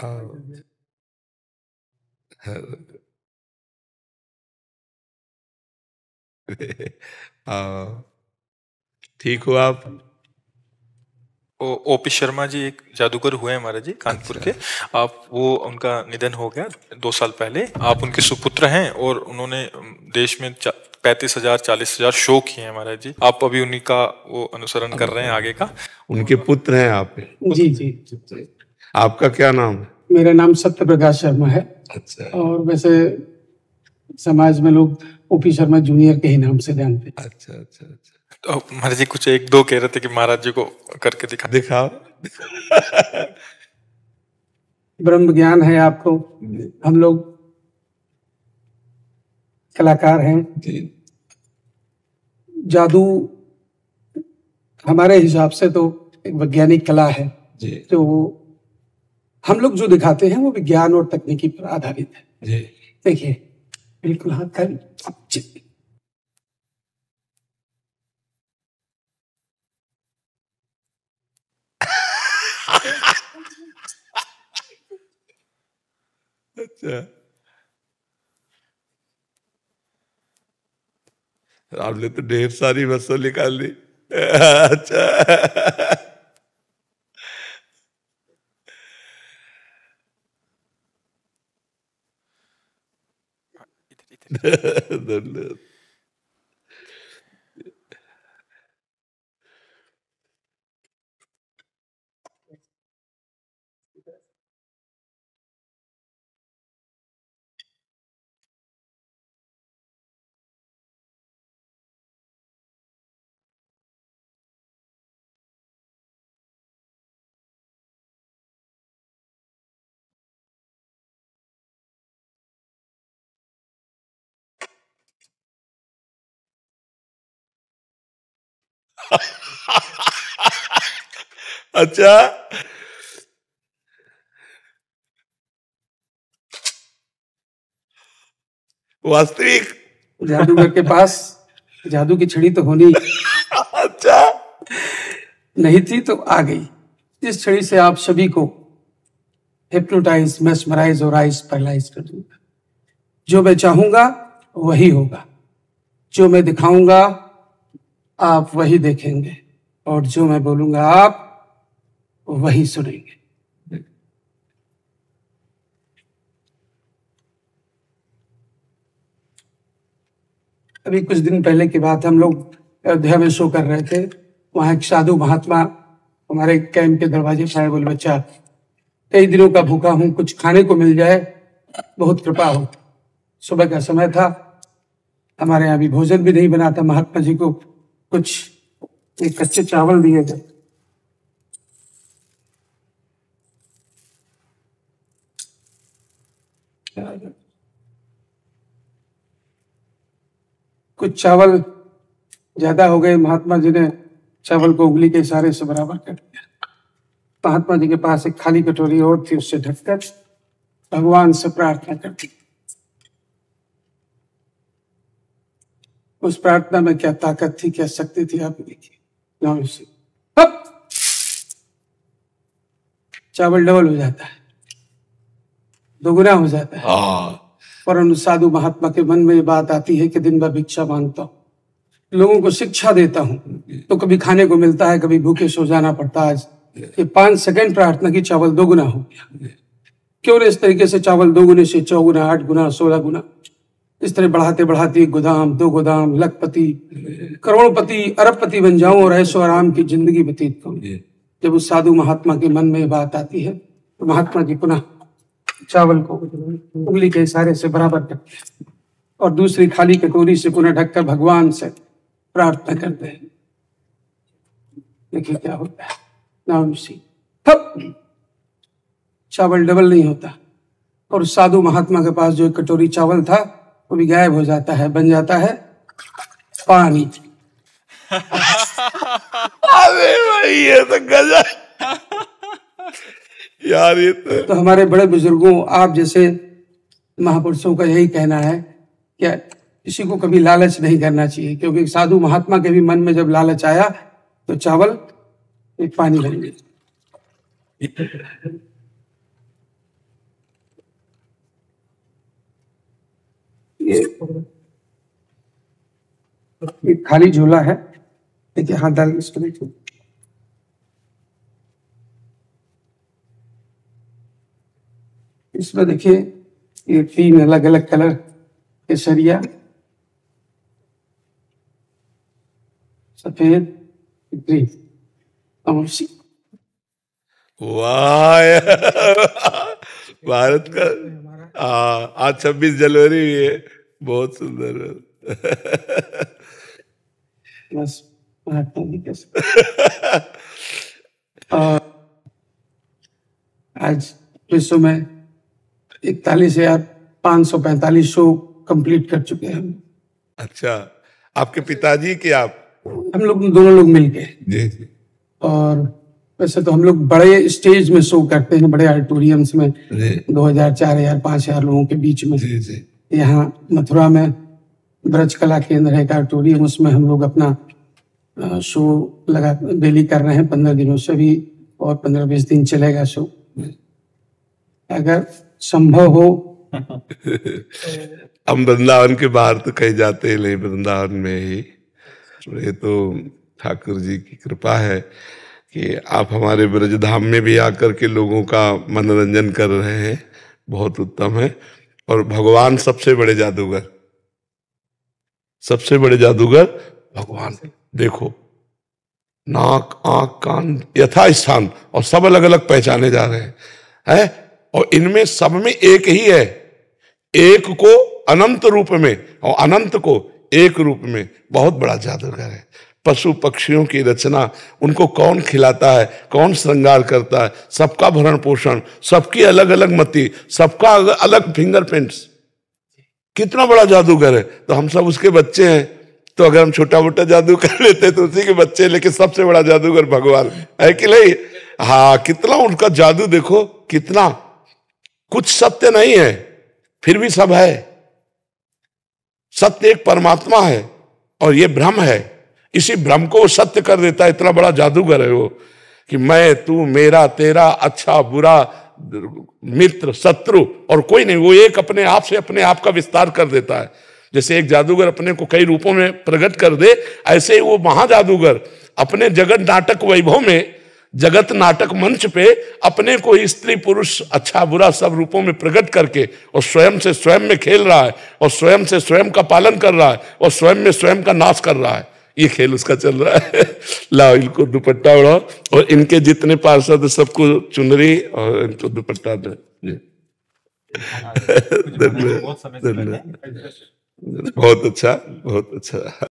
हाँ, हाँ, ठीक हो आप? ओपी शर्मा जी एक जादूगर हुए हैं महाराज जी, कानपुर अच्छा। के। आप वो उनका निधन हो गया 2 साल पहले। आप उनके सुपुत्र हैं और उन्होंने देश में 35,000 40,000 शो किए हैं महाराज जी। आप अभी उन्हीं का वो अनुसरण कर रहे हैं आगे का। उनके पुत्र हैं आप? जी जी। आपका क्या नाम है? मेरा नाम सत्य प्रकाश शर्मा है। अच्छा। और वैसे समाज में लोग ओपी शर्मा जूनियर के ही नाम से जानते हैं। अच्छा अच्छा अच्छा। तो महाराज जी कुछ एक दो कह रहे थे कि महाराज जी को करके दिखाओ। ब्रह्म ज्ञान है आपको, हम लोग कलाकार हैं। जादू हमारे हिसाब से तो एक वैज्ञानिक कला है। तो हम लोग जो दिखाते हैं वो विज्ञान और तकनीकी पर आधारित है। देखिए बिल्कुल हाथ खाली। अच्छा, आपने तो ढेर सारी वस्तु निकाल ली। अच्छा। धन्यवाद। अच्छा, वास्तविक जादूगर के पास जादू की छड़ी तो होनी अच्छा नहीं थी तो आ गई। इस छड़ी से आप सभी को हिप्नोटाइज, मेस्मराइज और आइज पैरालाइज कर दूंगा। जो मैं चाहूंगा वही होगा, जो मैं दिखाऊंगा आप वही देखेंगे, और जो मैं बोलूंगा आप वही सुनेंगे। अभी कुछ दिन पहले की बात, हम लोग अयोध्या में शो कर रहे थे। वहां एक साधु महात्मा हमारे कैंप के दरवाजे पर आए, बोले बच्चा कई दिनों का भूखा हूं, कुछ खाने को मिल जाए, बहुत कृपा हो। सुबह का समय था, हमारे यहाँ भी भोजन भी नहीं बना था। महात्मा जी को कुछ एक कच्चे चावल दिए गए। कुछ चावल ज्यादा हो गए, महात्मा जी ने चावल को उंगली के इशारे से बराबर कर दिया। महात्मा जी के पास एक खाली कटोरी और थी, उससे ढककर भगवान से प्रार्थना कर दी। उस प्रार्थना में क्या ताकत थी, क्या शक्ति थी, आप देखिए। चावल डबल हो जाता है, दोगुना हो जाता है। पर उन साधु महात्मा के मन में ये बात आती है कि दिन भर भिक्षा मांगता हूँ, लोगों को शिक्षा देता हूँ, तो कभी खाने को मिलता है, कभी भूखे सो जाना पड़ता है। ये 5 सेकंड प्रार्थना की चावल दोगुना हो गया। क्यों न इस तरीके से चावल दोगुने से 4 गुना, 8 गुना, 16 गुना, इस तरह बढ़ाते बढ़ाते 1 गोदाम, 2 गोदाम, लखपति, करोड़पति, अरबपति बन जाऊं और ऐशो आराम की जिंदगी व्यतीत करूं। जब उस साधु महात्मा के मन में ये बात आती है तो महात्मा जी पुनः चावल को उंगली के इशारे से बराबर करते हैं और दूसरी खाली कटोरी से पुनः ढककर भगवान से प्रार्थना करते हैं। देखिए क्या होता है। नाम सी चावल डबल नहीं होता, और साधु महात्मा के पास जो एक कटोरी चावल था वो भी गायब हो जाता है, बन जाता है पानी। अरे भाई ये तो गजब यार। ये तो हमारे बड़े बुजुर्गों, आप जैसे महापुरुषों का यही कहना है कि किसी को कभी लालच नहीं करना चाहिए, क्योंकि साधु महात्मा के भी मन में जब लालच आया तो चावल एक पानी बन गया। ये खाली झोला है, देखिए हाथ डाल इसको देखिए। इसमें देखिए ये 3 अलग अलग कलर केसरिया, सफेद, ग्रीन। वाह यार, भारत का आज 26 जनवरी भी है, बहुत सुंदर। बस महात्मा जी के आज विश्व में 41,545 शो कंप्लीट कर चुके हैं हम। अच्छा, आपके पिताजी के आप? हम लोग दोनों लोग मिलके जी जी। और वैसे तो हम लोग बड़े स्टेज में शो करते हैं, बड़े ऑडिटोरियम्स में 2000, 4000, 5000 लोगों के बीच में। जी जी। यहाँ मथुरा में ब्रज कला केंद्र है, ऑडिटोरियम, उसमें हम लोग अपना शो लगा डेली कर रहे हैं 15 दिनों से भी, और 15-20 दिन चलेगा शो, अगर संभव हो। हम वृंदावन के बाहर तो कहीं जाते ही नहीं, वृंदावन में ही। ये तो ठाकुर जी की कृपा है कि आप हमारे ब्रजधाम में भी आकर के लोगों का मनोरंजन कर रहे हैं, बहुत उत्तम है। और भगवान सबसे बड़े जादूगर, सबसे बड़े जादूगर भगवान। देखो, नाक, आंख, कान यथा स्थान, और सब अलग अलग पहचाने जा रहे हैं, और इनमें सब में एक ही है, एक को अनंत रूप में और अनंत को एक रूप में। बहुत बड़ा जादूगर है। पशु पक्षियों की रचना, उनको कौन खिलाता है, कौन श्रृंगार करता है, सबका भरण पोषण, सबकी अलग अलग मति, सबका अलग फिंगरप्रिंट्स। कितना बड़ा जादूगर है। तो हम सब उसके बच्चे हैं, तो अगर हम छोटा मोटा जादू कर लेते तो उसी के बच्चे, लेकिन सबसे बड़ा जादूगर भगवान है कि नहीं? हाँ, कितना उनका जादू देखो, कितना कुछ सत्य नहीं है फिर भी सब है। सत्य एक परमात्मा है और ये भ्रम है, इसी भ्रम को वो सत्य कर देता है। इतना बड़ा जादूगर है वो कि मैं, तू, मेरा, तेरा, अच्छा बुरा, मित्र, शत्रु और कोई नहीं। वो एक अपने आप से अपने आप का विस्तार कर देता है। जैसे एक जादूगर अपने को कई रूपों में प्रकट कर दे, ऐसे ही वो महाजादूगर अपने जगत नाटक वैभव में, जगत नाटक मंच पे अपने को ही स्त्री पुरुष अच्छा बुरा सब रूपों में प्रकट करके और स्वयं से स्वयं में खेल रहा है, और स्वयं से स्वयं का पालन कर रहा है, और स्वयं में स्वयं का नाश कर रहा है। ये खेल उसका चल रहा है। लाओ इनको दुपट्टा उड़ाओ, और इनके जितने पार्षद सबको चुनरी और इनको दुपट्टा दे। बहुत अच्छा, बहुत अच्छा।